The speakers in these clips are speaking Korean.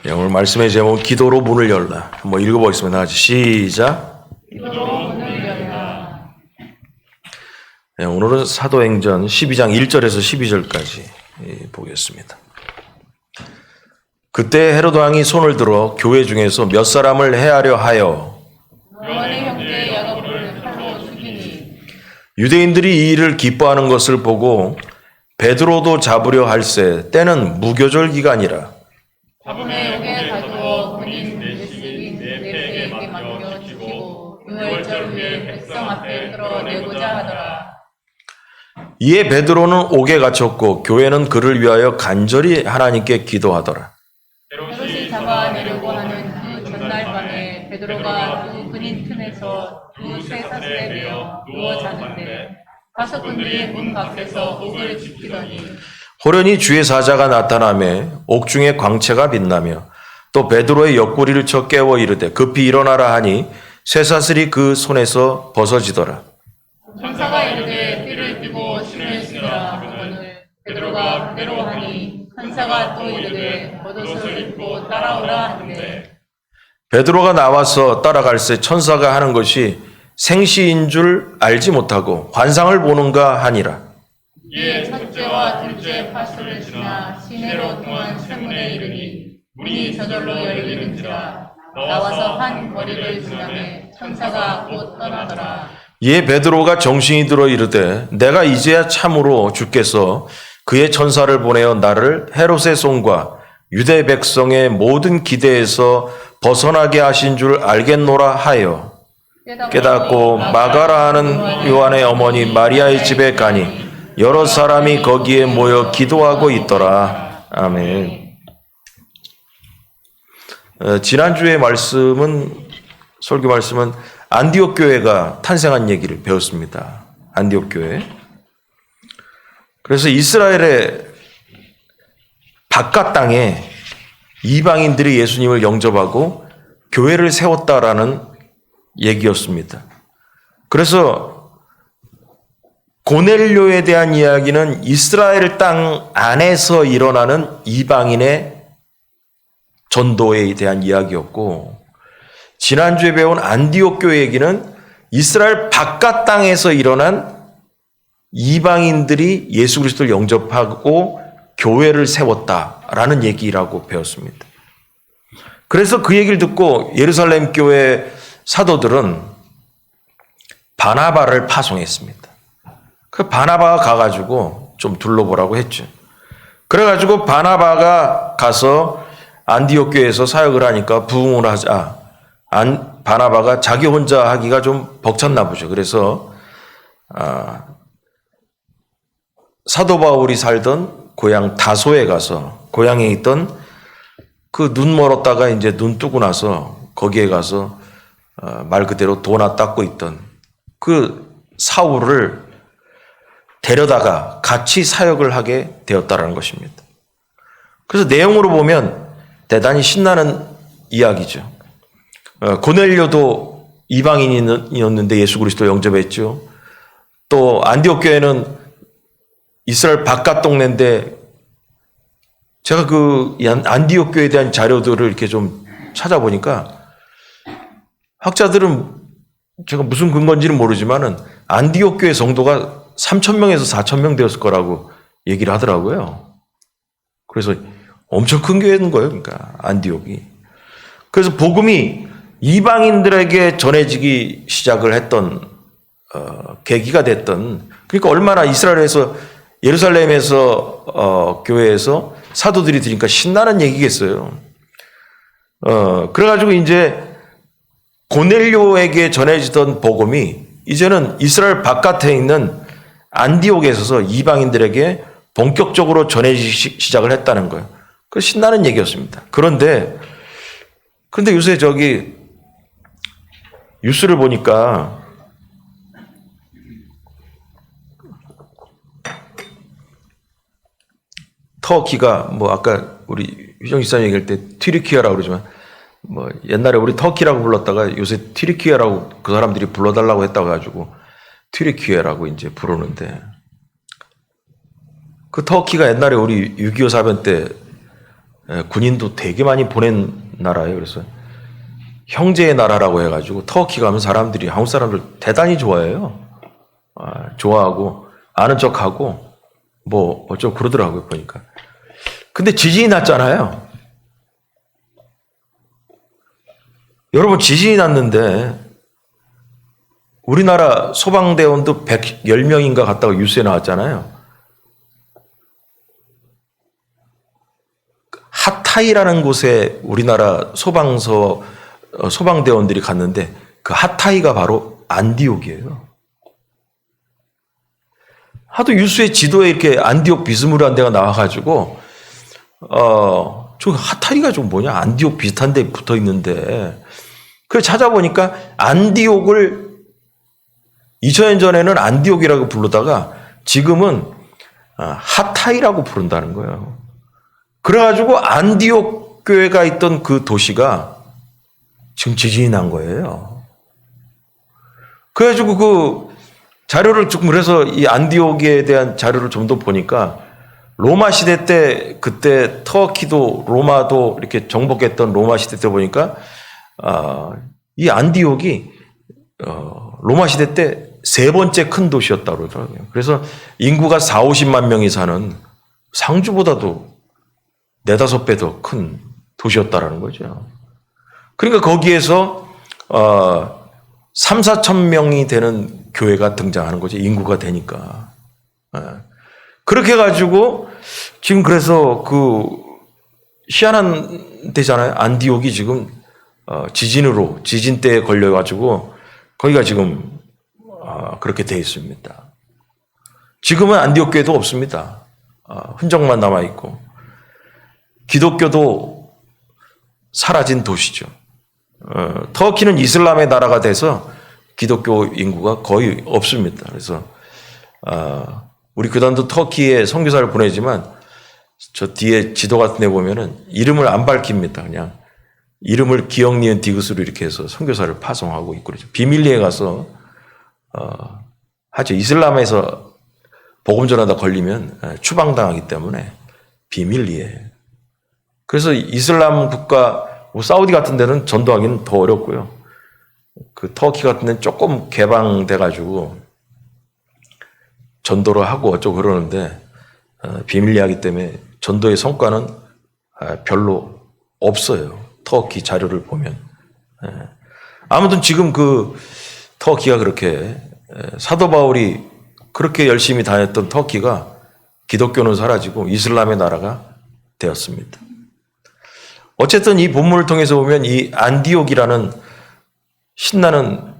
오늘 말씀의 제목은 기도로 문을 열라. 한번 읽어보겠습니다. 같이 시작. 기도로 문을 열라. 오늘은 사도행전 12장 1절에서 12절까지 보겠습니다. 그때 헤로드 왕이 손을 들어 교회 중에서 몇 사람을 해하려 하여 요한의 형제 야고보를 칼로 죽이니 유대인들이 이 일을 기뻐하는 것을 보고 베드로도 잡으려 할세 때는 무교절 기간이라. 잡음에 옥에 가두어 군인 내식인 네페에게 맡겨 죽이고 유월절 후에 백성 앞에 끌어내고자 하더라. 이에 베드로는 옥에 갇혔고 교회는 그를 위하여 간절히 하나님께 기도하더라. 헤롯이 잡아내려고 하는 그 전날 밤에 베드로가 두 군인 틈에서 두 쇠사슬에 매어 누워 자는데 다섯 군대의 문 밖에서 옥을 지키더니 호련히 주의 사자가 나타나매 옥중에 광채가 빛나며 또 베드로의 옆구리를 쳐 깨워 이르되 급히 일어나라 하니 쇠사슬이 그 손에서 벗어지더라. 천사가 이르되 띠를 띠고 신을 신으라 하거늘 베드로가 그대로 하니 천사가 또 이르되 겉옷을 입고 따라오라 하는데 베드로가 나와서 따라갈새 천사가 하는 것이 생시인 줄 알지 못하고 환상을 보는가 하니라. 이에 첫째와 둘째 파수를 지나 시내로 통한 쇠문에 이르니 문이 저절로 열리는지라. 나와서 한 거리를 지나매 천사가 곧 떠나더라. 이에 베드로가 정신이 들어 이르되 내가 이제야 참으로 주께서 그의 천사를 보내어 나를 헤롯의 손과 유대 백성의 모든 기대에서 벗어나게 하신 줄 알겠노라 하여 깨닫고 마가라 하는 요한의 어머니 마리아의 집에 가니 여러 사람이 거기에 모여 기도하고 있더라. 아멘. 지난주의 설교 말씀은 안디옥 교회가 탄생한 얘기를 배웠습니다. 안디옥 교회. 그래서 이스라엘의 바깥 땅에 이방인들이 예수님을 영접하고 교회를 세웠다라는 얘기였습니다. 그래서 고넬료에 대한 이야기는 이스라엘 땅 안에서 일어나는 이방인의 전도에 대한 이야기였고, 지난주에 배운 안디옥 교회 얘기는 이스라엘 바깥 땅에서 일어난 이방인들이 예수 그리스도를 영접하고 교회를 세웠다라는 얘기라고 배웠습니다. 그래서 그 얘기를 듣고 예루살렘 교회 사도들은 바나바를 파송했습니다. 그 바나바가 가가지고 좀 둘러보라고 했죠. 그래가지고 바나바가 가서 안디옥 교회에서 사역을 하니까 부흥을 하자. 바나바가 자기 혼자 하기가 좀 벅찼나 보죠. 그래서 사도 바울이 살던 고향 다소에 가서 고향에 있던 그 눈 멀었다가 이제 눈 뜨고 나서 거기에 가서 말 그대로 도나 닦고 있던 그 사울을 데려다가 같이 사역을 하게 되었다라는 것입니다. 그래서 내용으로 보면 대단히 신나는 이야기죠. 고넬료도 이방인이었는데 예수 그리스도 영접했죠. 또 안디옥 교회는 이스라엘 바깥 동네인데 제가 그 안디옥 교회에 대한 자료들을 이렇게 좀 찾아보니까 학자들은 제가 무슨 근거인지는 모르지만은 안디옥 교회 성도가 3,000명에서 4,000명 되었을 거라고 얘기를 하더라고요. 그래서 엄청 큰 교회인 거예요. 그러니까 안디옥이. 그래서 복음이 이방인들에게 전해지기 시작을 했던 계기가 됐던, 그러니까 얼마나 이스라엘에서 예루살렘에서 교회에서 사도들이 들으니까 신나는 얘기겠어요. 그래가지고 이제 고넬료에게 전해지던 복음이 이제는 이스라엘 바깥에 있는 안디옥에 있어서 이방인들에게 본격적으로 전해지기 시작을 했다는 거예요. 그 신나는 얘기였습니다. 그런데 요새 뉴스를 보니까 터키가 아까 우리 휴정 집사님 얘기할 때 튀르키아라고 그러지만 옛날에 우리 터키라고 불렀다가 요새 튀르키아라고 그 사람들이 불러달라고 했다고 해가지고 튀르키아라고 이제 부르는데, 그 터키가 옛날에 우리 6.25 사변 때 군인도 되게 많이 보낸 나라예요. 그래서 형제의 나라라고 해가지고 터키 가면 사람들이 한국 사람들 대단히 좋아해요. 좋아하고 아는 척하고 뭐 어쩌고 그러더라고요 보니까. 근데 지진이 났잖아요. 여러분 지진이 났는데 우리나라 소방대원도 110명인가 갔다가 뉴스에 나왔잖아요. 하타이라는 곳에 우리나라 소방대원들이 갔는데 그 하타이가 바로 안디옥이에요. 하도 뉴스에 지도에 이렇게 안디옥 비스무리한 데가 나와가지고 저 하타이가 좀 뭐냐 안디옥 비슷한 데 붙어 있는데 그걸 찾아보니까 안디옥을 2000년 전에는 안디옥이라고 부르다가 지금은 하타이라고 부른다는 거예요. 그래가지고 안디옥 교회가 있던 그 도시가 지금 지진이 난 거예요. 그래가지고 그 자료를 조금 그래서 이 안디옥에 대한 자료를 좀 더 보니까 로마 시대 때 그때 터키도 로마도 이렇게 정복했던 로마 시대 때 보니까 이 안디옥이 로마 시대 때 세 번째 큰 도시였다고 그러더라고요. 그래서 인구가 40~50만 명이 사는 상주보다도 4~5배 더 큰 도시였다라는 거죠. 그러니까 거기에서 3~4천 명이 되는 교회가 등장하는 거죠. 인구가 되니까. 그렇게 해가지고 지금 그래서 그 희한한 데잖아요. 안디옥이 지금 지진 때에 걸려가지고 거기가 지금 그렇게 돼 있습니다. 지금은 안디옥 교회도 없습니다. 흔적만 남아 있고 기독교도 사라진 도시죠. 터키는 이슬람의 나라가 돼서 기독교 인구가 거의 없습니다. 그래서 우리 교단도 터키에 선교사를 보내지만 저 뒤에 지도 같은 데 보면은 이름을 안 밝힙니다. 그냥 이름을 기억 니은 디귿으로 이렇게 해서 선교사를 파송하고 있고 그러죠. 비밀리에 가서 하죠. 이슬람에서 복음 전하다 걸리면 추방당하기 때문에 비밀리에. 그래서 이슬람 국가 뭐 사우디 같은 데는 전도하기는 더 어렵고요. 그 터키 같은 데는 조금 개방돼 가지고 전도를 하고 어쩌고 그러는데 비밀리 하기 때문에 전도의 성과는 별로 없어요. 터키 자료를 보면. 아무튼 지금 그 터키가 그렇게 사도 바울이 그렇게 열심히 다녔던 터키가 기독교는 사라지고 이슬람의 나라가 되었습니다. 어쨌든 이 본문을 통해서 보면 이 안디옥이라는 신나는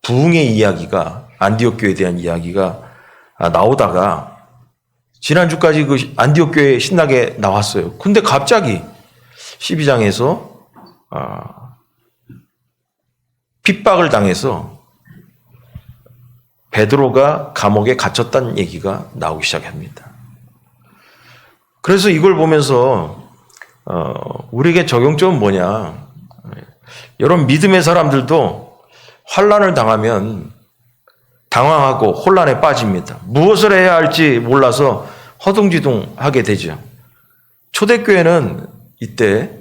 부흥의 이야기가 안디옥 교회에 대한 이야기가 나오다가 지난주까지 그 안디옥 교회 신나게 나왔어요. 근데 갑자기 12장에서 핍박을 당해서 베드로가 감옥에 갇혔다는 얘기가 나오기 시작합니다. 그래서 이걸 보면서 우리에게 적용점은 뭐냐? 여러분 믿음의 사람들도 환난을 당하면 당황하고 혼란에 빠집니다. 무엇을 해야 할지 몰라서 허둥지둥하게 되죠. 초대교회는 이때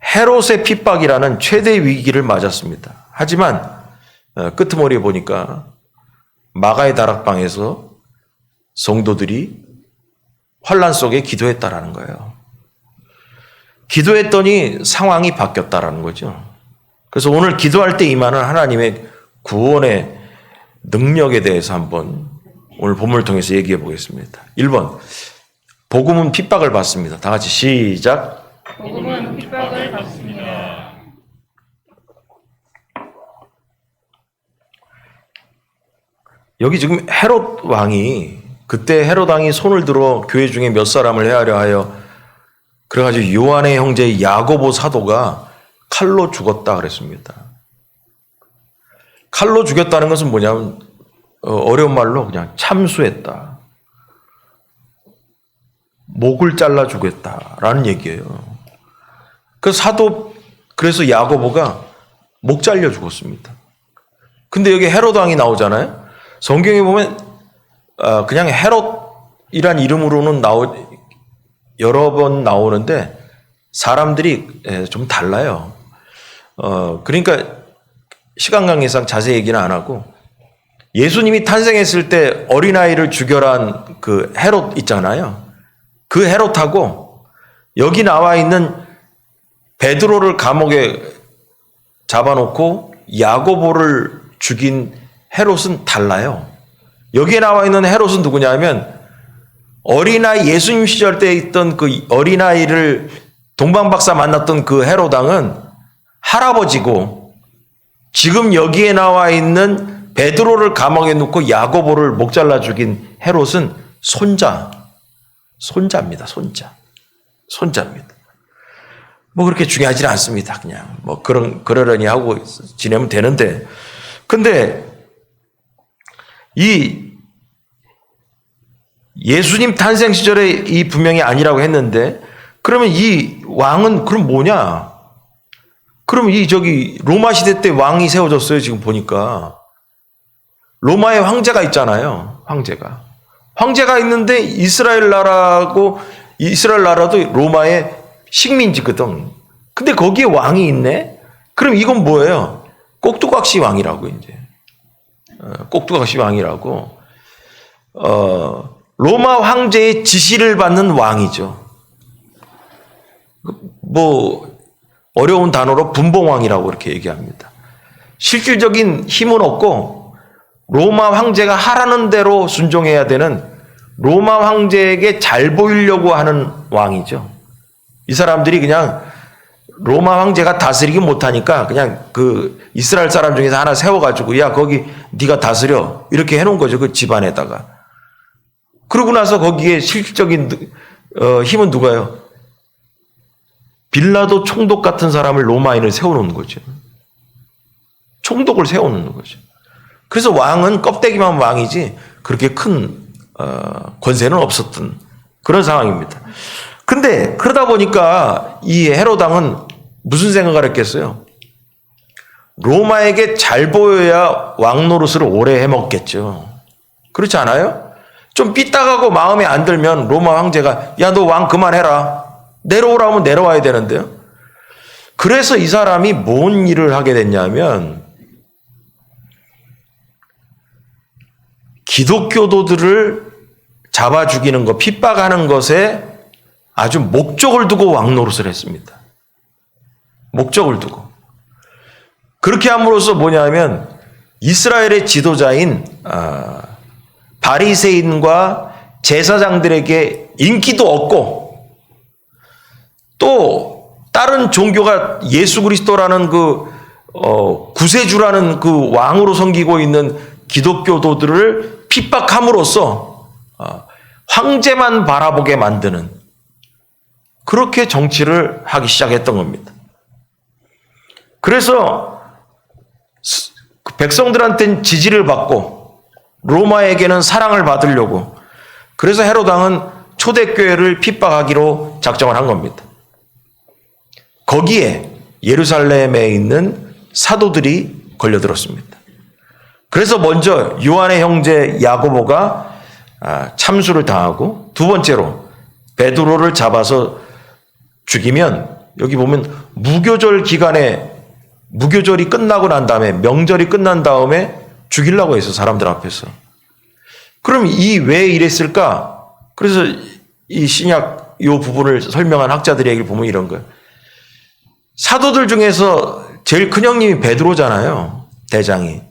헤롯의 핍박이라는 최대 위기를 맞았습니다. 하지만 끄트머리에 보니까 마가의 다락방에서 성도들이 환난 속에 기도했다라는 거예요. 기도했더니 상황이 바뀌었다라는 거죠. 그래서 오늘 기도할 때 임하는 하나님의 구원의 능력에 대해서 한번 오늘 본문을 통해서 얘기해 보겠습니다. 1번 복음은 핍박을 받습니다. 다 같이 시작. 복음은 핍박을 받습니다. 여기 지금 헤롯 왕이 그때 헤롯 왕이 손을 들어 교회 중에 몇 사람을 헤아려 하여 그래가지고 요한의 형제 야고보 사도가 칼로 죽었다 그랬습니다. 칼로 죽였다는 것은 뭐냐면 어려운 말로 그냥 참수했다. 목을 잘라 죽였다라는 얘기예요. 그래서 야고보가 목 잘려 죽었습니다. 근데 여기 헤롯 왕이 나오잖아요. 성경에 보면 그냥 헤롯이란 이름으로는 여러 번 나오는데 사람들이 좀 달라요. 그러니까 시간 관계상 자세히 얘기는 안 하고 예수님이 탄생했을 때 어린아이를 죽여란 그 헤롯 있잖아요. 그 헤롯하고 여기 나와 있는 베드로를 감옥에 잡아놓고 야고보를 죽인 헤롯은 달라요. 여기에 나와 있는 헤롯은 누구냐면 어린아이 예수님 시절 때 있던 그 어린아이를 동방박사 만났던 그 헤롯 왕은 할아버지고 지금 여기에 나와 있는 베드로를 감옥에 넣고 야고보를 목 잘라 죽인 헤롯은 손자입니다. 손자입니다. 뭐 그렇게 중요하지는 않습니다. 그냥 뭐 그러려니 하고 지내면 되는데, 근데 이 예수님 탄생 시절에 이 분명히 아니라고 했는데, 그러면 이 왕은 그럼 뭐냐? 그럼 이 저기 로마 시대 때 왕이 세워졌어요. 지금 보니까 로마의 황제가 있잖아요. 황제가 있는데 이스라엘 나라도 로마의 식민지거든. 근데 거기에 왕이 있네? 그럼 이건 뭐예요? 꼭두각시 왕이라고, 이제. 꼭두각시 왕이라고. 로마 황제의 지시를 받는 왕이죠. 뭐, 어려운 단어로 분봉왕이라고 이렇게 얘기합니다. 실질적인 힘은 없고, 로마 황제가 하라는 대로 순종해야 되는 로마 황제에게 잘 보이려고 하는 왕이죠. 이 사람들이 그냥 로마 황제가 다스리기 못하니까 그냥 그 이스라엘 사람 중에서 하나 세워가지고 야 거기 네가 다스려 이렇게 해놓은 거죠. 그 집안에다가. 그러고 나서 거기에 실질적인 힘은 누가요? 빌라도 총독 같은 사람을 로마인을 세워놓는 거죠. 총독을 세워놓는 거죠. 그래서 왕은 껍데기만 왕이지 그렇게 큰 권세는 없었던 그런 상황입니다. 근데 그러다 보니까 이 헤롯 왕은 무슨 생각을 했겠어요? 로마에게 잘 보여야 왕 노릇을 오래 해먹겠죠. 그렇지 않아요? 좀 삐딱하고 마음에 안 들면 로마 황제가 야 너 왕 그만해라. 내려오라면 내려와야 되는데요. 그래서 이 사람이 뭔 일을 하게 됐냐면 기독교도들을 잡아 죽이는 것, 핍박하는 것에 아주 목적을 두고 왕 노릇을 했습니다. 목적을 두고. 그렇게 함으로써 뭐냐면 이스라엘의 지도자인 바리새인과 제사장들에게 인기도 없고 또 다른 종교가 예수 그리스도라는 그 구세주라는 그 왕으로 섬기고 있는 기독교도들을 핍박함으로써 황제만 바라보게 만드는 그렇게 정치를 하기 시작했던 겁니다. 그래서 백성들한테는 지지를 받고 로마에게는 사랑을 받으려고 그래서 헤롯 왕은 초대교회를 핍박하기로 작정을 한 겁니다. 거기에 예루살렘에 있는 사도들이 걸려들었습니다. 그래서 먼저 요한의 형제 야고보가 참수를 당하고 두 번째로 베드로를 잡아서 죽이면 여기 보면 무교절 기간에 무교절이 끝나고 난 다음에 명절이 끝난 다음에 죽이려고 해서 사람들 앞에서. 그럼 이 왜 이랬을까? 그래서 이 신약 이 부분을 설명한 학자들의 얘기를 보면 이런 거예요. 사도들 중에서 제일 큰 형님이 베드로잖아요. 대장이.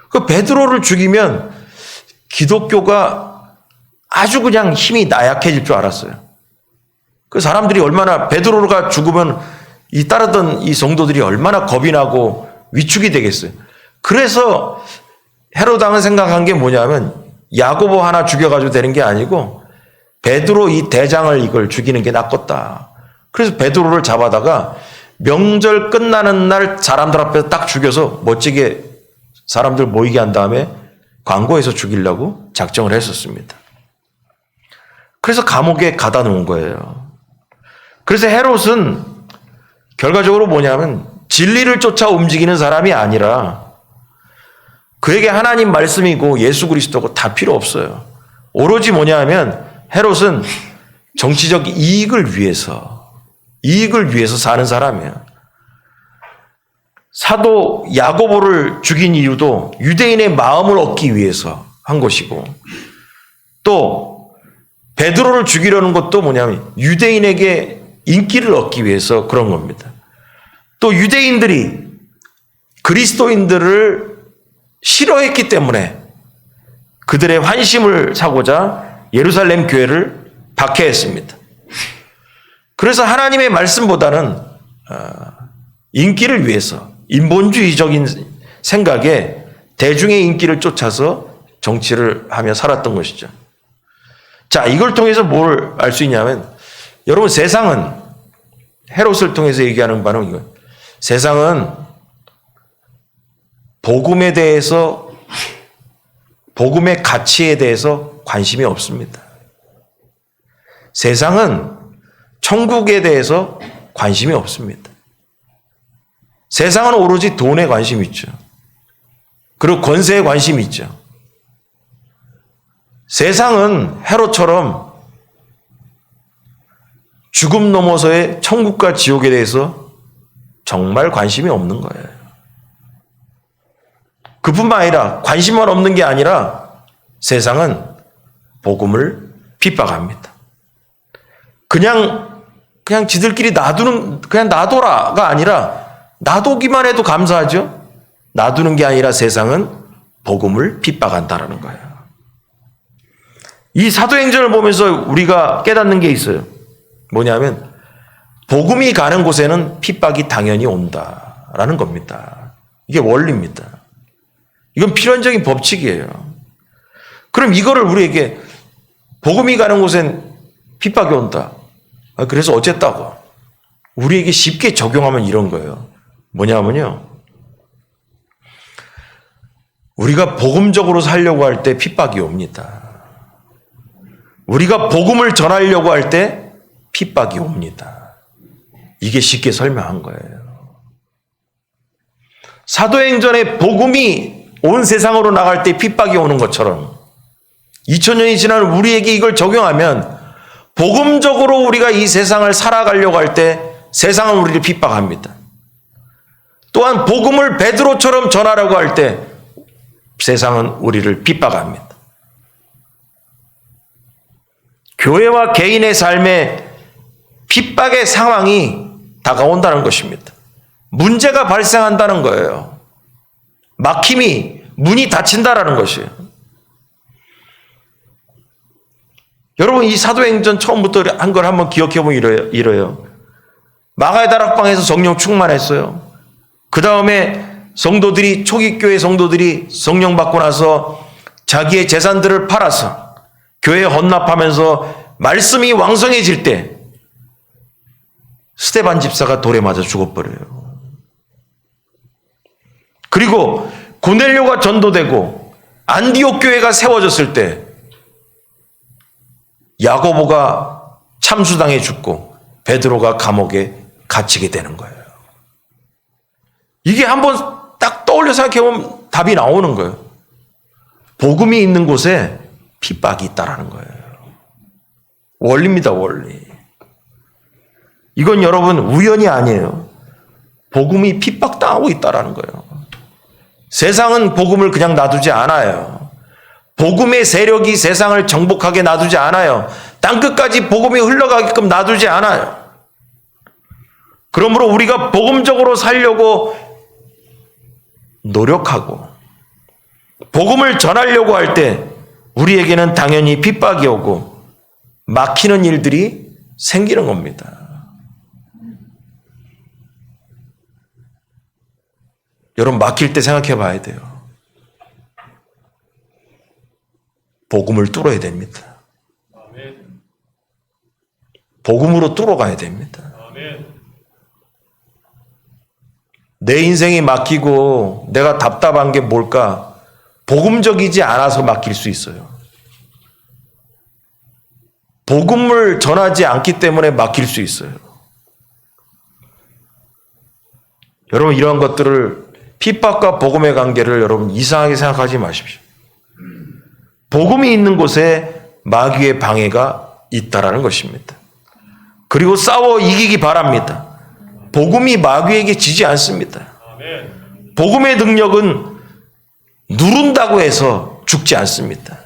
그 베드로를 죽이면 기독교가 아주 그냥 힘이 나약해질 줄 알았어요. 그 사람들이 얼마나 베드로가 죽으면 이 따르던 이 성도들이 얼마나 겁이 나고 위축이 되겠어요. 그래서 헤롯 왕은 생각한 게 뭐냐면 야고보 하나 죽여가지고 되는 게 아니고 베드로 이 대장을 이걸 죽이는 게 낫겠다. 그래서 베드로를 잡아다가 명절 끝나는 날 사람들 앞에서 딱 죽여서 멋지게 사람들 모이게 한 다음에 광고해서 죽이려고 작정을 했었습니다. 그래서 감옥에 가다 놓은 거예요. 그래서 헤롯은 결과적으로 뭐냐면 진리를 쫓아 움직이는 사람이 아니라 그에게 하나님 말씀이고 예수 그리스도고 다 필요 없어요. 오로지 뭐냐 하면 헤롯은 정치적 이익을 위해서 사는 사람이야. 사도 야고보를 죽인 이유도 유대인의 마음을 얻기 위해서 한 것이고, 또 베드로를 죽이려는 것도 뭐냐면 유대인에게 인기를 얻기 위해서 그런 겁니다. 또 유대인들이 그리스도인들을 싫어했기 때문에 그들의 환심을 사고자 예루살렘 교회를 박해했습니다. 그래서 하나님의 말씀보다는 인기를 위해서 인본주의적인 생각에 대중의 인기를 쫓아서 정치를 하며 살았던 것이죠. 자, 이걸 통해서 뭘 알 수 있냐면, 여러분, 세상은 헤롯을 통해서 얘기하는 바는 이거. 세상은 복음에 대해서, 복음의 가치에 대해서 관심이 없습니다. 세상은 천국에 대해서 관심이 없습니다. 세상은 오로지 돈에 관심이 있죠. 그리고 권세에 관심이 있죠. 세상은 헤롯처럼 죽음 넘어서의 천국과 지옥에 대해서 정말 관심이 없는 거예요. 그뿐만 아니라, 관심만 없는 게 아니라 세상은 복음을 핍박합니다. 그냥 지들끼리 그냥 놔둬라가 아니라, 놔두기만 해도 감사하죠? 놔두는 게 아니라 세상은 복음을 핍박한다라는 거예요. 이 사도행전을 보면서 우리가 깨닫는 게 있어요. 뭐냐면, 복음이 가는 곳에는 핍박이 당연히 온다라는 겁니다. 이게 원리입니다. 이건 필연적인 법칙이에요. 그럼 이거를 우리에게 복음이 가는 곳엔 핍박이 온다. 그래서 어쨌다고. 우리에게 쉽게 적용하면 이런 거예요. 뭐냐면요. 우리가 복음적으로 살려고 할 때 핍박이 옵니다. 우리가 복음을 전하려고 할 때 핍박이 옵니다. 이게 쉽게 설명한 거예요. 사도행전에 복음이 온 세상으로 나갈 때 핍박이 오는 것처럼 2000년이 지난 우리에게 이걸 적용하면 복음적으로 우리가 이 세상을 살아가려고 할 때 세상은 우리를 핍박합니다. 또한 복음을 베드로처럼 전하려고 할 때 세상은 우리를 핍박합니다. 교회와 개인의 삶에 핍박의 상황이 다가온다는 것입니다. 문제가 발생한다는 거예요. 막힘이, 문이 닫힌다라는 것이에요. 여러분, 이 사도행전 처음부터 한 걸 한번 기억해보면 이래요. 마가의 다락방에서 성령 충만했어요. 그 다음에 성도들이, 초기 교회 성도들이 성령 받고 나서 자기의 재산들을 팔아서 교회에 헌납하면서 말씀이 왕성해질 때 스데반 집사가 돌에 맞아 죽어버려요. 그리고 고넬료가 전도되고 안디옥 교회가 세워졌을 때 야고보가 참수당해 죽고 베드로가 감옥에 갇히게 되는 거예요. 이게 한번 딱 떠올려 생각해보면 답이 나오는 거예요. 복음이 있는 곳에 핍박이 있다라는 거예요. 원리입니다, 원리. 이건 여러분 우연이 아니에요. 복음이 핍박당하고 있다라는 거예요. 세상은 복음을 그냥 놔두지 않아요. 복음의 세력이 세상을 정복하게 놔두지 않아요. 땅끝까지 복음이 흘러가게끔 놔두지 않아요. 그러므로 우리가 복음적으로 살려고 노력하고 복음을 전하려고 할 때 우리에게는 당연히 핍박이 오고 막히는 일들이 생기는 겁니다. 여러분, 막힐 때 생각해 봐야 돼요. 복음을 뚫어야 됩니다. 복음으로 뚫어가야 됩니다. 내 인생이 막히고 내가 답답한 게 뭘까? 복음적이지 않아서 막힐 수 있어요. 복음을 전하지 않기 때문에 막힐 수 있어요. 여러분, 이러한 것들을, 핍박과 복음의 관계를 여러분 이상하게 생각하지 마십시오. 복음이 있는 곳에 마귀의 방해가 있다라는 것입니다. 그리고 싸워 이기기 바랍니다. 복음이 마귀에게 지지 않습니다. 복음의 능력은 누른다고 해서 죽지 않습니다.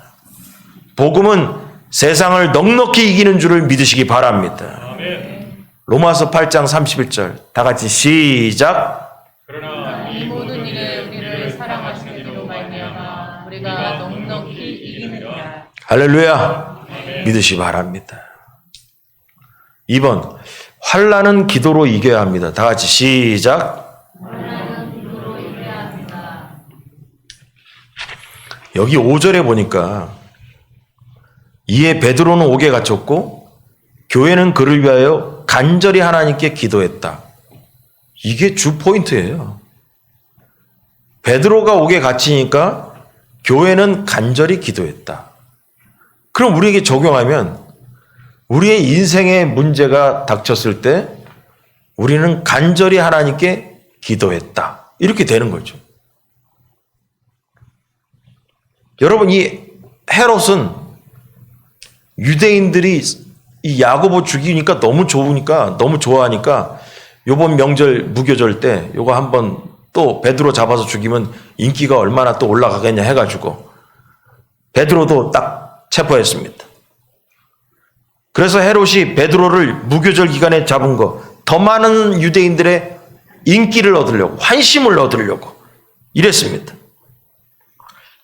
복음은 세상을 넉넉히 이기는 줄을 믿으시기 바랍니다. 로마서 8장 31절 다 같이 시작. 그러나 이 모든 일에 우리를 사랑하시는 이로 말미암아 우리가 넉넉히 이기느니라. 할렐루야. 믿으시기 바랍니다. 2번 환난은 기도로 이겨야 합니다. 다 같이 시작. 여기 5절에 보니까 이에 베드로는 옥에 갇혔고 교회는 그를 위하여 간절히 하나님께 기도했다. 이게 주 포인트예요. 베드로가 옥에 갇히니까 교회는 간절히 기도했다. 그럼 우리에게 적용하면 우리의 인생의 문제가 닥쳤을 때 우리는 간절히 하나님께 기도했다. 이렇게 되는 거죠. 여러분, 이 헤롯은 유대인들이 이 야고보 죽이니까 너무 좋으니까, 너무 좋아하니까 요번 명절 무교절 때 요거 한번 또 베드로 잡아서 죽이면 인기가 얼마나 또 올라가겠냐 해가지고 베드로도 딱 체포했습니다. 그래서 헤롯이 베드로를 무교절 기간에 잡은 거 더 많은 유대인들의 인기를 얻으려고, 환심을 얻으려고 이랬습니다.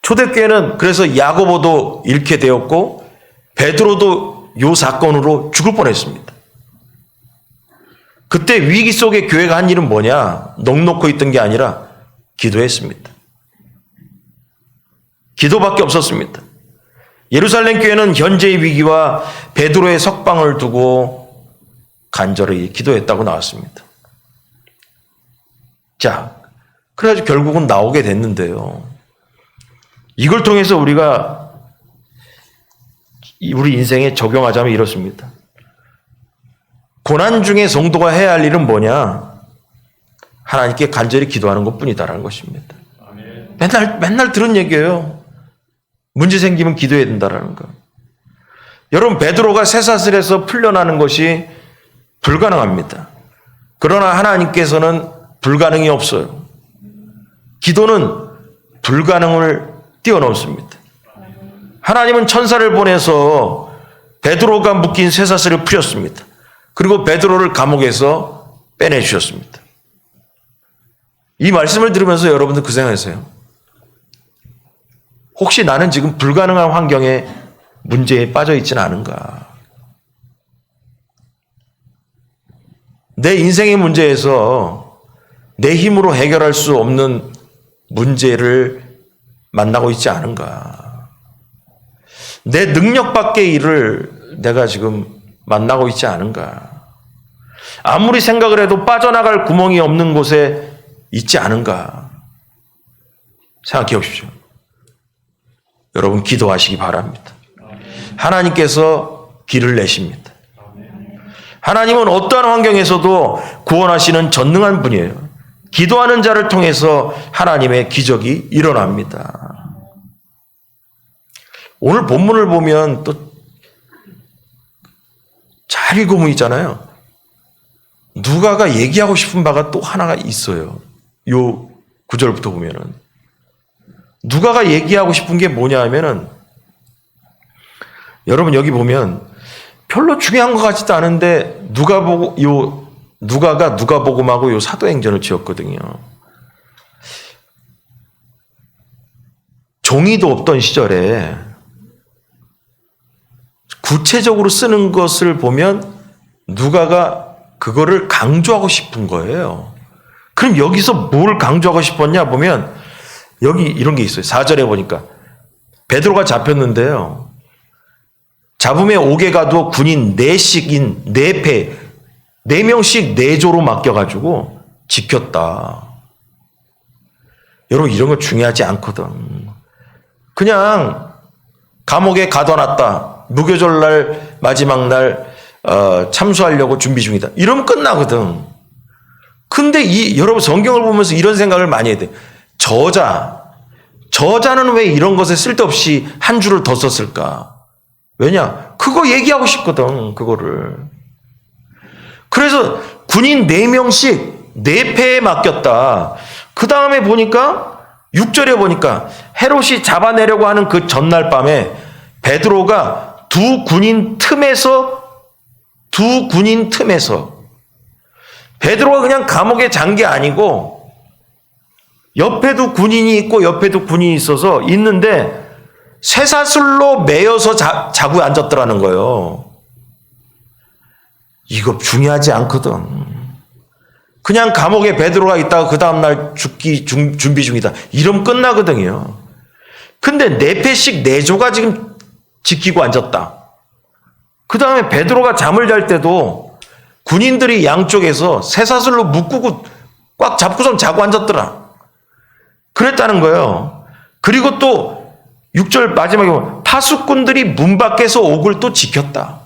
초대교회는 그래서 야고보도 잃게 되었고 베드로도 요 사건으로 죽을 뻔했습니다. 그때 위기 속에 교회가 한 일은 뭐냐? 넋놓고 있던 게 아니라 기도했습니다. 기도밖에 없었습니다. 예루살렘 교회는 현재의 위기와 베드로의 석방을 두고 간절히 기도했다고 나왔습니다. 자, 그래가지고 결국은 나오게 됐는데요. 이걸 통해서 우리가 우리 인생에 적용하자면 이렇습니다. 고난 중에 성도가 해야 할 일은 뭐냐? 하나님께 간절히 기도하는 것뿐이다라는 것입니다. 맨날 들은 얘기예요. 문제 생기면 기도해야 된다라는 거. 여러분, 베드로가 쇠사슬에서 풀려나는 것이 불가능합니다. 그러나 하나님께서는 불가능이 없어요. 기도는 불가능을 뛰어넘습니다. 하나님은 천사를 보내서 베드로가 묶인 쇠사슬을 풀었습니다. 그리고 베드로를 감옥에서 빼내주셨습니다. 이 말씀을 들으면서 여러분들 그 생각하세요. 혹시 나는 지금 불가능한 환경에 문제에 빠져 있지는 않은가? 내 인생의 문제에서 내 힘으로 해결할 수 없는 문제를 만나고 있지 않은가? 내 능력 밖의 일을 내가 지금 만나고 있지 않은가? 아무리 생각을 해도 빠져나갈 구멍이 없는 곳에 있지 않은가? 생각해 보십시오. 여러분, 기도하시기 바랍니다. 하나님께서 길을 내십니다. 하나님은 어떠한 환경에서도 구원하시는 전능한 분이에요. 기도하는 자를 통해서 하나님의 기적이 일어납니다. 오늘 본문을 보면 또 잘 읽으면 있잖아요. 누가가 얘기하고 싶은 바가 또 하나가 있어요. 요 9절부터 보면은. 누가가 얘기하고 싶은 게 뭐냐 하면은, 여러분 여기 보면 별로 중요한 것 같지도 않은데 누가가 누가복음하고 요 사도행전을 지었거든요. 종이도 없던 시절에 구체적으로 쓰는 것을 보면 누가가 그거를 강조하고 싶은 거예요. 그럼 여기서 뭘 강조하고 싶었냐 보면 여기 이런 게 있어요. 4절에 보니까 베드로가 잡혔는데요. 잡음에 옥에 가도 군인 4씩인 4패 4명씩 4조로 맡겨가지고 지켰다. 여러분, 이런 거 중요하지 않거든. 그냥 감옥에 가둬놨다. 무교절날 마지막 날 참수하려고 준비 중이다. 이러면 끝나거든. 근데 여러분 성경을 보면서 이런 생각을 많이 해야 돼. 저자는 왜 이런 것에 쓸데없이 한 줄을 더 썼을까? 왜냐? 그거 얘기하고 싶거든, 그거를. 그래서 군인 4명씩 4패에 맡겼다. 그 다음에 보니까 6절에 보니까 헤롯이 잡아내려고 하는 그 전날 밤에 베드로가 두 군인 틈에서 베드로가 그냥 감옥에 잔 게 아니고 옆에도 군인이 있고 옆에도 군인이 있어서 있는데 쇠사슬로 매여서 자고 앉았더라는 거예요. 이거 중요하지 않거든. 그냥 감옥에 베드로가 있다가 그 다음날 죽기 준비 중이다. 이러면 끝나거든요. 근데 4패씩 4조가 지금 지키고 앉았다. 그 다음에 베드로가 잠을 잘 때도 군인들이 양쪽에서 쇠사슬로 묶고 꽉 잡고선 자고 앉았더라. 그랬다는 거예요. 그리고 또 6절 마지막에 보면 파수꾼들이 문 밖에서 옥을 또 지켰다.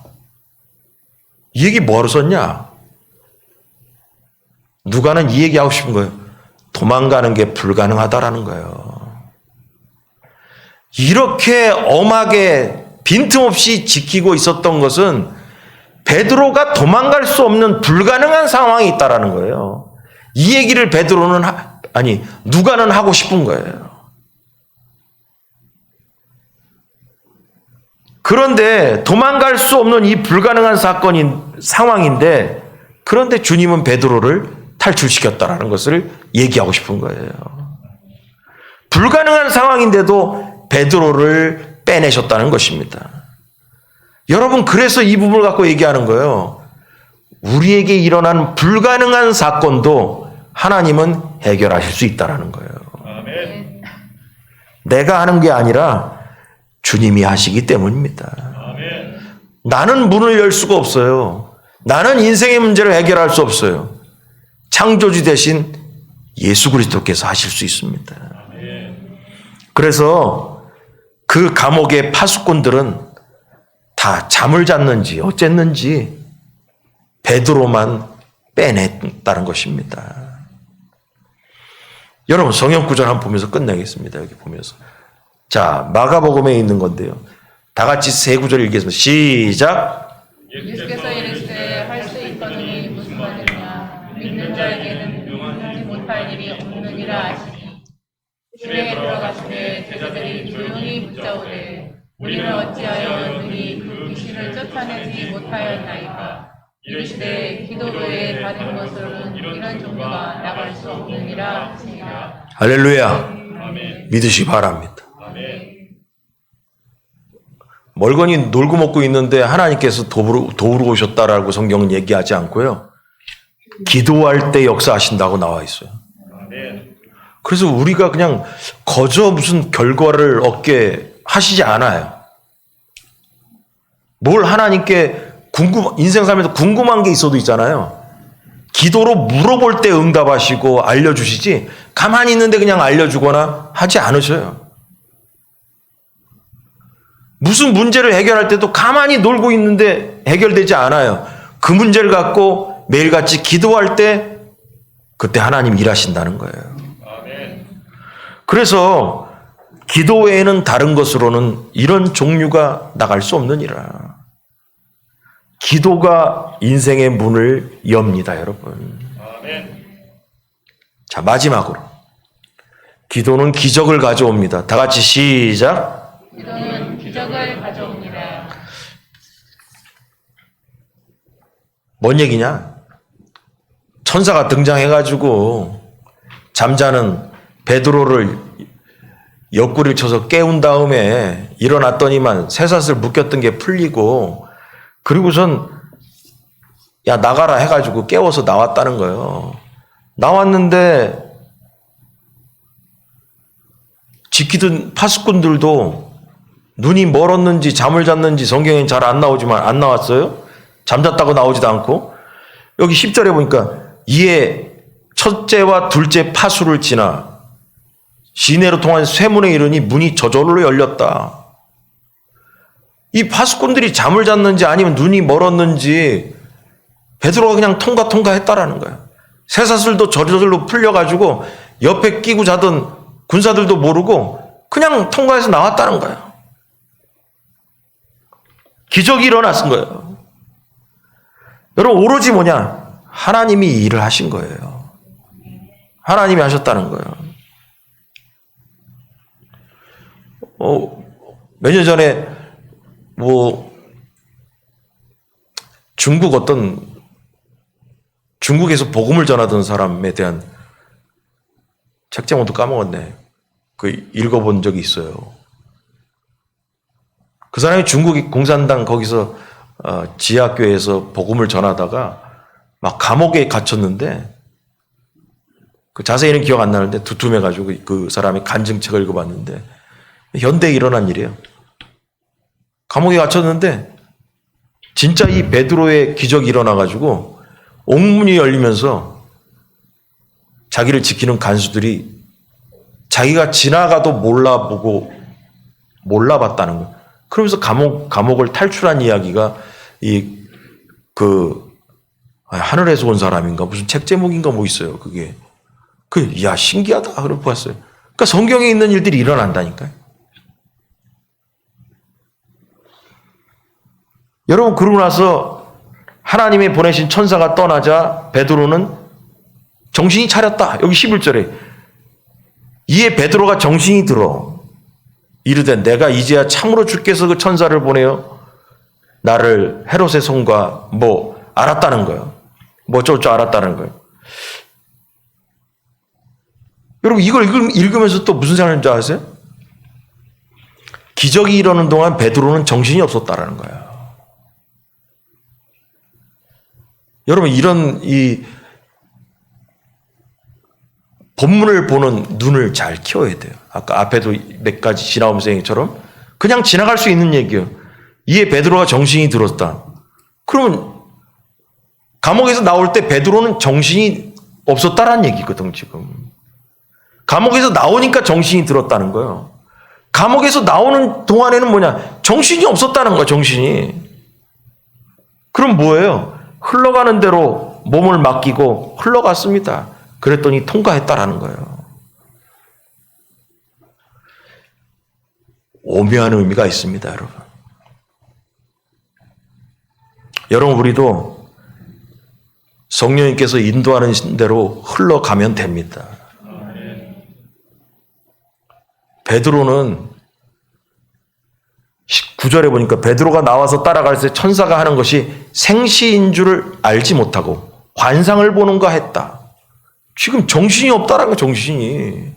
이 얘기 뭐하러 썼냐? 누가는 이 얘기하고 싶은 거예요. 도망가는 게 불가능하다라는 거예요. 이렇게 엄하게 빈틈없이 지키고 있었던 것은 베드로가 도망갈 수 없는 불가능한 상황이 있다라는 거예요. 이 얘기를 누가는 하고 싶은 거예요. 그런데 도망갈 수 없는 이 불가능한 상황인데 그런데 주님은 베드로를 탈출시켰다라는 것을 얘기하고 싶은 거예요. 불가능한 상황인데도 베드로를 빼내셨다는 것입니다. 여러분, 그래서 이 부분을 갖고 얘기하는 거예요. 우리에게 일어난 불가능한 사건도 하나님은 해결하실 수 있다는 거예요. 아멘. 내가 하는 게 아니라 주님이 하시기 때문입니다. 아멘. 나는 문을 열 수가 없어요. 나는 인생의 문제를 해결할 수 없어요. 창조주 대신 예수 그리스도께서 하실 수 있습니다. 아멘. 그래서 그 감옥의 파수꾼들은 다 잠을 잤는지 어쨌는지 베드로만 빼냈다는 것입니다. 여러분, 성경 구절 한번 보면서 끝내겠습니다. 여기 보면서. 자, 마가복음에 있는 건데요. 다 같이 세 구절 읽겠습니다. 시작. 예수께서 이르시되 할 수 있거든이 무슨 말이냐. 믿는 자에게는 능하지 못할 일이 없느니라 하시니. 집에 들어가시되 제자들이 조용히 묻자오되 우리는 어찌하여 능히 그 귀신을 쫓아내지 못하였나이까. 이르시되 기도 외에 다른 것으로는 이런 종류가 나갈 수 없느니라 하시니라. 할렐루야. 아멘. 믿으시기 바랍니다. 아멘. 멀거니 놀고 먹고 있는데 하나님께서 도우러 오셨다라고 성경은 얘기하지 않고요. 기도할 때 역사하신다고 나와 있어요. 아멘. 그래서 우리가 그냥 거저 무슨 결과를 얻게 하시지 않아요. 뭘 하나님께 인생 살면서 궁금한 게 있어도 있잖아요. 기도로 물어볼 때 응답하시고 알려주시지 가만히 있는데 그냥 알려주거나 하지 않으셔요. 무슨 문제를 해결할 때도 가만히 놀고 있는데 해결되지 않아요. 그 문제를 갖고 매일같이 기도할 때 그때 하나님 일하신다는 거예요. 아멘. 그래서 기도 외에는 다른 것으로는 이런 종류가 나갈 수 없느니라. 기도가 인생의 문을 엽니다, 여러분. 아멘. 자, 마지막으로. 기도는 기적을 가져옵니다. 다 같이 시작. 기도는 기적을 가져옵니다. 뭔 얘기냐? 천사가 등장해가지고 잠자는 베드로를 옆구리를 쳐서 깨운 다음에 일어났더니만 쇠사슬 묶였던 게 풀리고 그리고선 야 나가라 해가지고 깨워서 나왔다는 거예요. 나왔는데 지키던 파수꾼들도 눈이 멀었는지 잠을 잤는지 성경엔 잘 안 나오지만 안 나왔어요. 잠잤다고 나오지도 않고 여기 10절에 보니까 이에 첫째와 둘째 파수를 지나 시내로 통한 쇠문에 이르니 문이 저절로 열렸다. 이 파수꾼들이 잠을 잤는지 아니면 눈이 멀었는지 베드로가 그냥 통과했다라는 거야. 쇠사슬도 저절로 풀려가지고 옆에 끼고 자던 군사들도 모르고 그냥 통과해서 나왔다는 거야. 기적이 일어났은 거예요. 여러분, 오로지 뭐냐? 하나님이 이 일을 하신 거예요. 하나님이 하셨다는 거예요. 몇 년 전에 중국에서 복음을 전하던 사람에 대한 책 제목도 까먹었네. 그 읽어본 적이 있어요. 그 사람이 중국 공산당 거기서 지하교회에서 복음을 전하다가 막 감옥에 갇혔는데, 그 자세히는 기억 안 나는데 두툼해가지고 그 사람이 간증책을 읽어봤는데, 현대에 일어난 일이에요. 감옥에 갇혔는데 진짜 이 베드로의 기적이 일어나가지고 옥문이 열리면서 자기를 지키는 간수들이 자기가 지나가도 몰라봤다는 거예요. 그러면서 감옥을 탈출한 이야기가 하늘에서 온 사람인가 무슨 책 제목인가 뭐 있어요. 그게 야 신기하다 그러고 봤어요. 그러니까 성경에 있는 일들이 일어난다니까요. 여러분, 그러고 나서 하나님이 보내신 천사가 떠나자 베드로는 정신이 차렸다. 여기 11절에 이에 베드로가 정신이 들어 이르되 내가 이제야 참으로 주께서 그 천사를 보내어 나를 헤롯의 손과 알았다는 거예요. 어쩌고저쩌고 알았다는 거예요. 여러분, 이걸 읽으면서 또 무슨 생각인 줄 아세요? 기적이 일어나는 동안 베드로는 정신이 없었다라는 거예요. 여러분, 이런 본문을 보는 눈을 잘 키워야 돼요. 아까 앞에도 몇 가지 지나오면서 얘기처럼 그냥 지나갈 수 있는 얘기예요. 이에 베드로가 정신이 들었다. 그러면 감옥에서 나올 때 베드로는 정신이 없었다라는 얘기거든, 지금. 감옥에서 나오니까 정신이 들었다는 거예요. 감옥에서 나오는 동안에는 뭐냐? 정신이 없었다는 거야, 정신이. 그럼 뭐예요? 흘러가는 대로 몸을 맡기고 흘러갔습니다. 그랬더니 통과했다라는 거예요. 오묘한 의미가 있습니다, 여러분. 여러분, 우리도 성령님께서 인도하는 대로 흘러가면 됩니다. 베드로는 19절에 보니까 베드로가 나와서 따라갈 때 천사가 하는 것이 생시인 줄을 알지 못하고 환상을 보는가 했다. 지금 정신이 없다라는 거야, 정신이.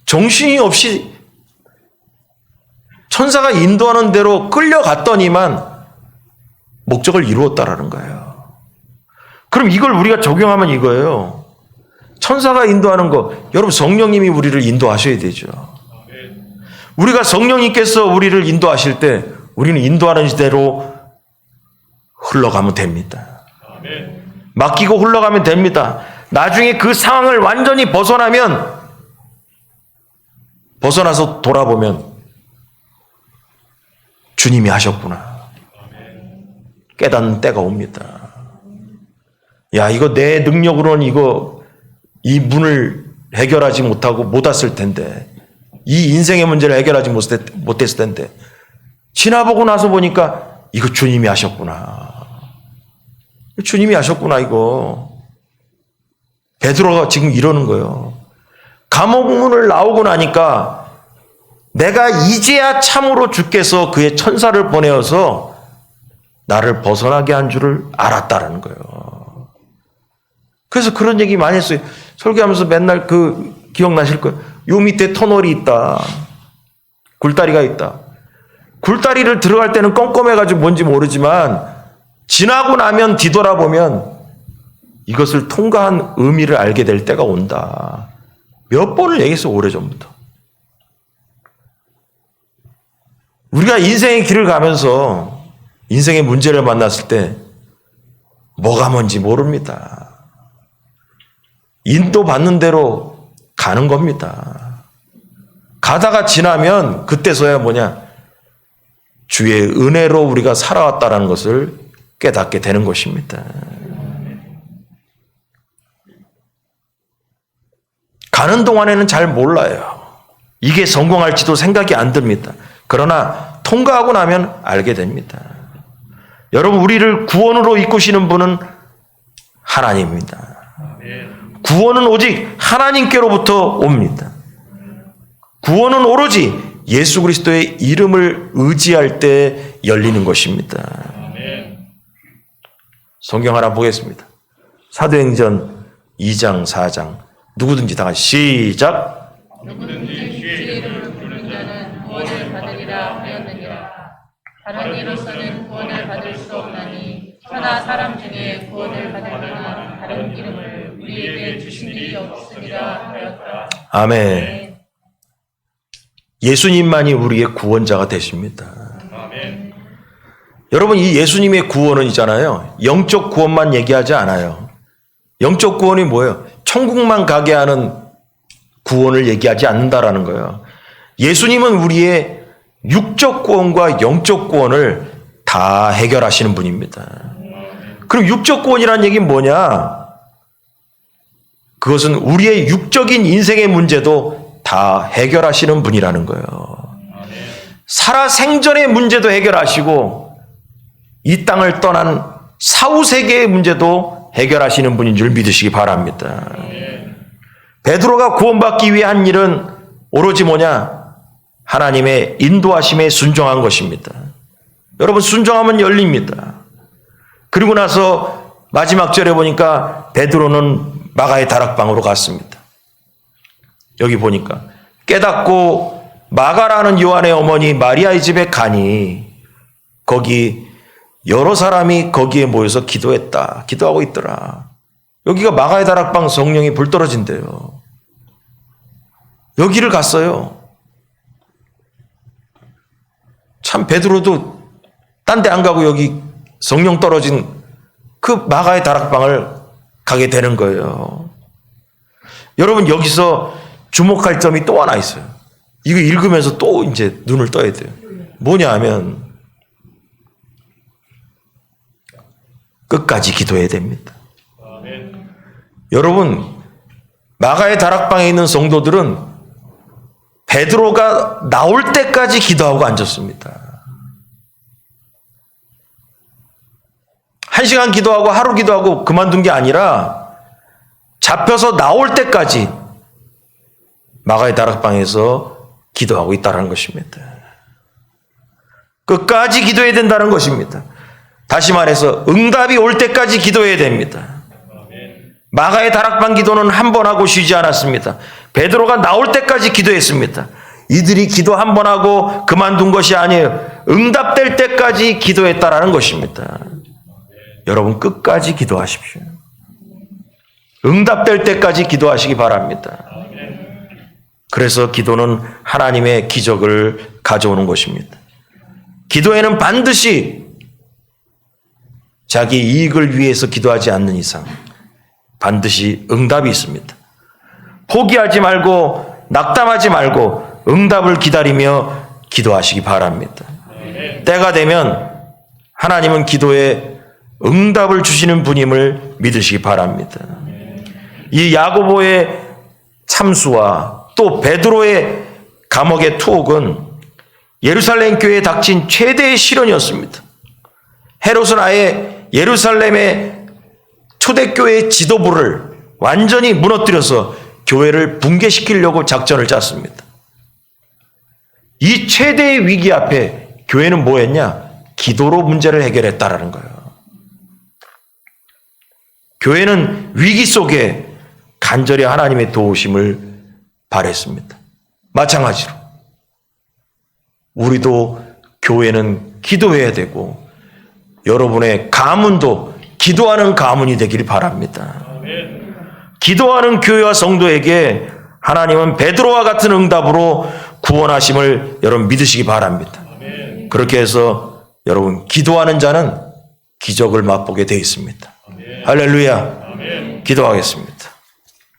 정신이 없이 천사가 인도하는 대로 끌려갔더니만 목적을 이루었다라는 거예요. 그럼 이걸 우리가 적용하면 이거예요. 천사가 인도하는 거, 여러분 성령님이 우리를 인도하셔야 되죠. 우리가 성령님께서 우리를 인도하실 때 우리는 인도하는 대로 흘러가면 됩니다. 맡기고 흘러가면 됩니다. 나중에 그 상황을 완전히 벗어나서 돌아보면 주님이 하셨구나. 깨닫는 때가 옵니다. 야, 이거 내 능력으로는 이 문을 해결하지 못하고 못 왔을 텐데, 이 인생의 문제를 해결하지 못했을 텐데, 지나보고 나서 보니까 이거 주님이 하셨구나. 주님이 하셨구나, 이거. 베드로가 지금 이러는 거예요. 감옥문을 나오고 나니까 내가 이제야 참으로 주께서 그의 천사를 보내어서 나를 벗어나게 한 줄을 알았다라는 거예요. 그래서 그런 얘기 많이 했어요. 설교하면서 맨날 기억나실 거예요. 요 밑에 터널이 있다. 굴다리가 있다. 굴다리를 들어갈 때는 껌껌해가지고 뭔지 모르지만 지나고 나면 뒤돌아보면 이것을 통과한 의미를 알게 될 때가 온다. 몇 번을 얘기했어, 오래전부터. 우리가 인생의 길을 가면서 인생의 문제를 만났을 때 뭐가 뭔지 모릅니다. 인도받는 대로 가는 겁니다. 가다가 지나면 그때서야 주의 은혜로 우리가 살아왔다는 것을 깨닫게 되는 것입니다. 가는 동안에는 잘 몰라요. 이게 성공할지도 생각이 안 듭니다. 그러나 통과하고 나면 알게 됩니다. 여러분, 우리를 구원으로 이끄시는 분은 하나님입니다. 구원은 오직 하나님께로부터 옵니다. 구원은 오로지 예수 그리스도의 이름을 의지할 때 열리는 것입니다. 성경 하나 보겠습니다. 사도행전 2장 4장 누구든지 다 같이 시작. 누구든지 주의 이름을 부르는 자는 구원을 받으리라 하였느니라. 다른 이로서는 구원을 받을 수 없나니 천하 사람 중에 구원을 받을 만한 다른 이름을 우리에게 주신 일이 없으리라 하였다. 아멘. 예수님만이 우리의 구원자가 되십니다. 여러분, 이 예수님의 구원은 있잖아요. 영적 구원만 얘기하지 않아요. 영적 구원이 뭐예요? 천국만 가게 하는 구원을 얘기하지 않는다라는 거예요. 예수님은 우리의 육적 구원과 영적 구원을 다 해결하시는 분입니다. 그럼 육적 구원이라는 얘기는 뭐냐? 그것은 우리의 육적인 인생의 문제도 다 해결하시는 분이라는 거예요. 살아생전의 문제도 해결하시고 이 땅을 떠난 사후세계의 문제도 해결하시는 분인 줄 믿으시기 바랍니다. 베드로가 구원받기 위해 한 일은 오로지 뭐냐? 하나님의 인도하심에 순종한 것입니다. 여러분, 순종하면 열립니다. 그리고 나서 마지막 절에 보니까 베드로는 마가의 다락방으로 갔습니다. 여기 보니까 깨닫고 마가라는 요한의 어머니 마리아의 집에 가니 거기 여러 사람이 거기에 모여서 기도했다. 기도하고 있더라. 여기가 마가의 다락방, 성령이 불 떨어진대요. 여기를 갔어요. 참 베드로도 딴 데 안 가고 여기 성령 떨어진 그 마가의 다락방을 가게 되는 거예요. 여러분, 여기서 주목할 점이 또 하나 있어요. 이거 읽으면서 또 이제 눈을 떠야 돼요. 뭐냐 하면 끝까지 기도해야 됩니다. 여러분, 마가의 다락방에 있는 성도들은 베드로가 나올 때까지 기도하고 앉았습니다. 1시간 기도하고 하루 기도하고 그만둔 게 아니라 잡혀서 나올 때까지 마가의 다락방에서 기도하고 있다는 것입니다. 끝까지 기도해야 된다는 것입니다. 다시 말해서 응답이 올 때까지 기도해야 됩니다. 마가의 다락방 기도는 한 번 하고 쉬지 않았습니다. 베드로가 나올 때까지 기도했습니다. 이들이 기도 한 번 하고 그만둔 것이 아니에요. 응답될 때까지 기도했다라는 것입니다. 여러분, 끝까지 기도하십시오. 응답될 때까지 기도하시기 바랍니다. 그래서 기도는 하나님의 기적을 가져오는 것입니다. 기도에는 반드시 자기 이익을 위해서 기도하지 않는 이상 반드시 응답이 있습니다. 포기하지 말고 낙담하지 말고 응답을 기다리며 기도하시기 바랍니다. 때가 되면 하나님은 기도에 응답을 주시는 분임을 믿으시기 바랍니다. 이 야고보의 참수와 또 베드로의 감옥의 투옥은 예루살렘 교회에 닥친 최대의 시련이었습니다. 헤롯은 아예 예루살렘의 초대교회의 지도부를 완전히 무너뜨려서 교회를 붕괴시키려고 작전을 짰습니다. 이 최대의 위기 앞에 교회는 뭐 했냐? 기도로 문제를 해결했다라는 거예요. 교회는 위기 속에 간절히 하나님의 도우심을 바랬습니다. 마찬가지로 우리도 교회는 기도해야 되고 여러분의 가문도 기도하는 가문이 되기를 바랍니다. 기도하는 교회와 성도에게 하나님은 베드로와 같은 응답으로 구원하심을 여러분 믿으시기 바랍니다. 그렇게 해서 여러분 기도하는 자는 기적을 맛보게 되어 있습니다. 할렐루야. 기도하겠습니다.